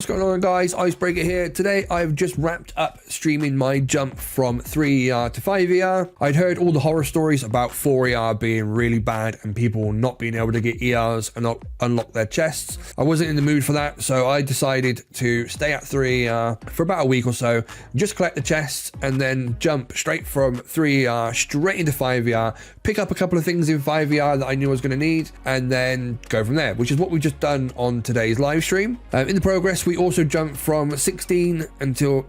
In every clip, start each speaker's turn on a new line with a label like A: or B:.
A: going on, guys? Icebreaker here. Today I've just wrapped up streaming my jump from 3ER to 5ER. I'd heard all the horror stories about 4ER being really bad and people not being able to get ERs and not unlock their chests. I wasn't in the mood for that, so I decided to stay at 3ER for about a week or so, just collect the chests and then jump straight from 3ER straight into 5ER, pick up a couple of things in 5ER that I knew I was going to need, and then go from there, which is what we've just done on today's live stream. In the progress, we also jumped from 16 into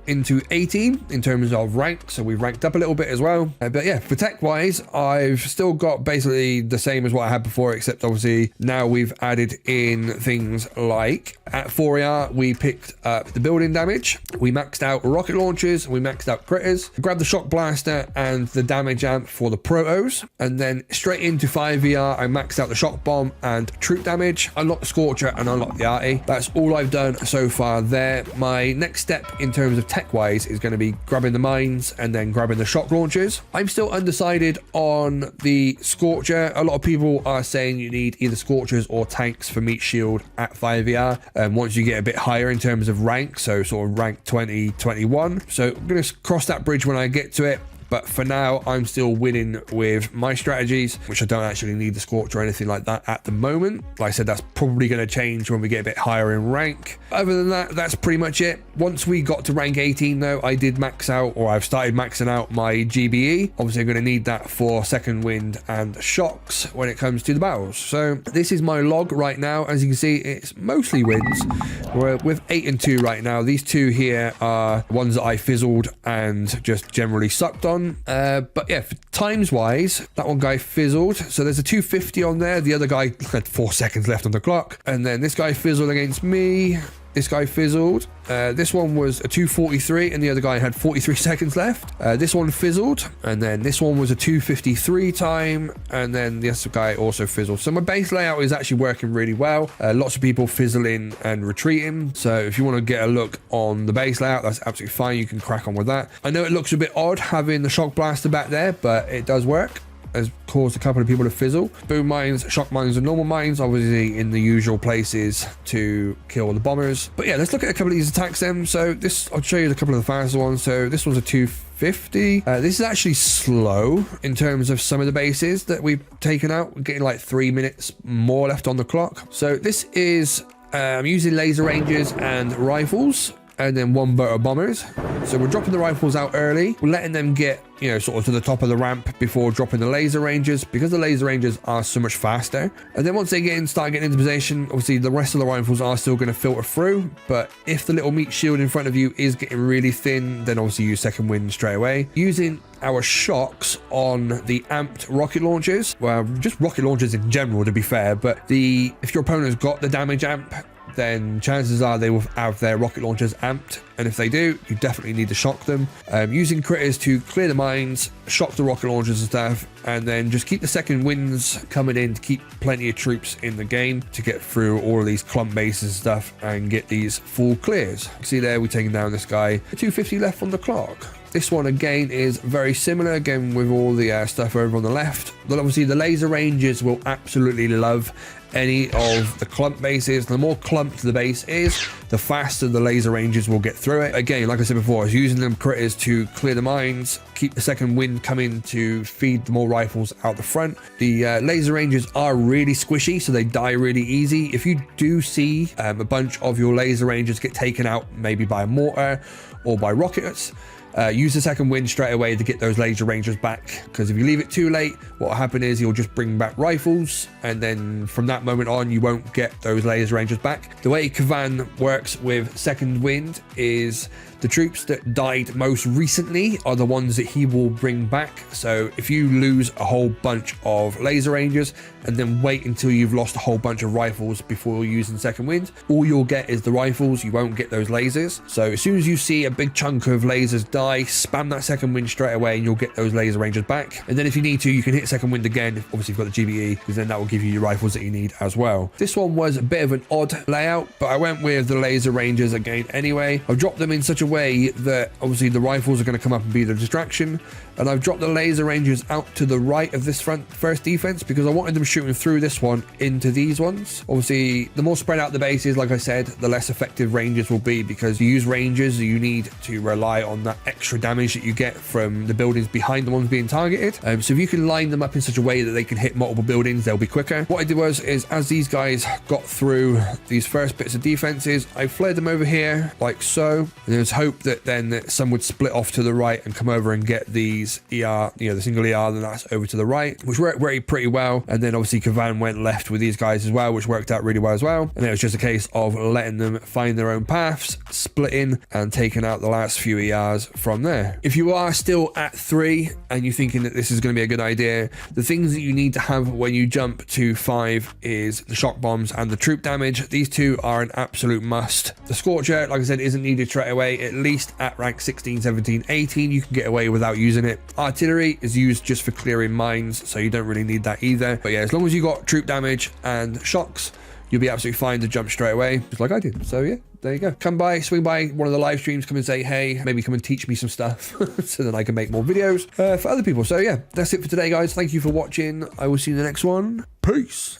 A: 18 in terms of rank, so we've ranked up a little bit as well. But yeah, for tech wise, I've still got basically the same as what I had before, except obviously now we've added in things like at 4ER we picked up the building damage, we maxed out rocket launchers, we maxed out critters, grabbed the shock blaster and the damage amp for the protos, and then straight into 5ER I maxed out the shock bomb and troop damage, unlocked the scorcher and unlocked the arty. That's all I've done so far there. My next step in terms of tech wise is going to be grabbing the mines and then grabbing the shock launchers. I'm still undecided on the scorcher. A lot of people are saying you need either scorchers or tanks for meat shield at 5ER once you get a bit higher in terms of rank, so sort of rank 20, 21. So I'm going to cross that bridge when I get to it. But for now, I'm still winning with my strategies, which I don't actually need the scorch or anything like that at the moment. Like I said, that's probably going to change when we get a bit higher in rank. Other than that, that's pretty much it. Once we got to rank 18 though, I did max out, or I've started maxing out my GBE. Obviously, I'm going to need that for second wind and shocks when it comes to the battles. So this is my log right now. As you can see, it's mostly wins. We're with 8 and 2 right now. These two here are ones that I fizzled and just generally sucked on. But yeah, for times wise, that one guy fizzled, so there's a 250 on there. The other guy had 4 seconds left on the clock, and then this guy fizzled against me. This guy fizzled. This one was a 243 and the other guy had 43 seconds left. This one fizzled, and then this one was a 253 time, and then this guy also fizzled. So my base layout is actually working really well. Lots of people fizzling and retreating, so if you want to get a look on the base layout, that's absolutely fine. You can crack on with that. I know it looks a bit odd having the shock blaster back there, but it does work. Has caused a couple of people to fizzle. Boom mines, shock mines and normal mines, obviously in the usual places to kill the bombers. But yeah, let's look at a couple of these attacks then. So this, I'll show you a couple of the faster ones. So this was a 250. This is actually slow in terms of some of the bases that we've taken out. We're getting like 3 minutes more left on the clock. So this is I'm using laser rangers and rifles, and then 1 boat of bombers. So we're dropping the rifles out early. We're letting them get, you know, sort of to the top of the ramp before dropping the laser rangers, because the laser rangers are so much faster. And then once they start getting into position, obviously the rest of the rifles are still going to filter through. But if the little meat shield in front of you is getting really thin, then obviously use second wind straight away. Using our shocks on the amped rocket launchers, well, just rocket launchers in general to be fair, but if your opponent's got the damage amp, then chances are they will have their rocket launchers amped, and if they do, you definitely need to shock them. Using critters to clear the mines, shock the rocket launchers and stuff, and then just keep the second winds coming in to keep plenty of troops in the game to get through all of these clump bases and stuff and get these full clears. See there, we're taking down this guy. 250 left on the clock. This one again is very similar, again with all the stuff over on the left. But obviously the laser rangers will absolutely love any of the clump bases. The more clumped the base is, the faster the laser rangers will get through it. Again, like I said before, I was using them critters to clear the mines, keep the second wind coming to feed more rifles out the front. The laser rangers are really squishy, so they die really easy. If you do see a bunch of your laser rangers get taken out, maybe by a mortar or by rockets, use the second wind straight away to get those laser rangers back, because if you leave it too late, what will happen is you'll just bring back rifles, and then from that moment on you won't get those laser rangers back. The way Kavan works with second wind is the troops that died most recently are the ones that he will bring back. So if you lose a whole bunch of laser rangers and then wait until you've lost a whole bunch of rifles before using second wind, all you'll get is the rifles, you won't get those lasers. So as soon as you see a big chunk of lasers die, spam that second wind straight away and you'll get those laser rangers back. And then if you need to, you can hit second wind again. Obviously, you've got the GBE, because then that will give you your rifles that you need as well. This one was a bit of an odd layout, but I went with the laser rangers again anyway. I've dropped them in such a way that obviously the rifles are going to come up and be the distraction. And I've dropped the laser rangers out to the right of this first defense because I wanted them shooting through this one into these ones. Obviously, the more spread out the base is, like I said, the less effective rangers will be, because you use rangers, you need to rely on that extra damage that you get from the buildings behind the ones being targeted. So if you can line them up in such a way that they can hit multiple buildings, they'll be quicker. What I did was, as these guys got through these first bits of defenses, I flared them over here like so. And there's hope that then some would split off to the right and come over and get these ER, the single ER, then that's over to the right, which worked pretty well. And then obviously Kavan went left with these guys as well, which worked out really well as well. And then it was just a case of letting them find their own paths, splitting and taking out the last few ERs from there. If you are still at 3 and you're thinking that this is going to be a good idea, the things that you need to have when you jump to 5 is the shock bombs and the troop damage. These two are an absolute must. The Scorcher, like I said, isn't needed straight away. At least at rank 16, 17, 18, you can get away without using it. Artillery is used just for clearing mines, so you don't really need that either. But yeah, as long as you got troop damage and shocks, you'll be absolutely fine to jump straight away, just like I did. So yeah, there you go. Come by, swing by one of the live streams, come and say hey, maybe come and teach me some stuff so that I can make more videos for other people. So yeah, that's it for today, guys. Thank you for watching. I will see you in the next one. Peace.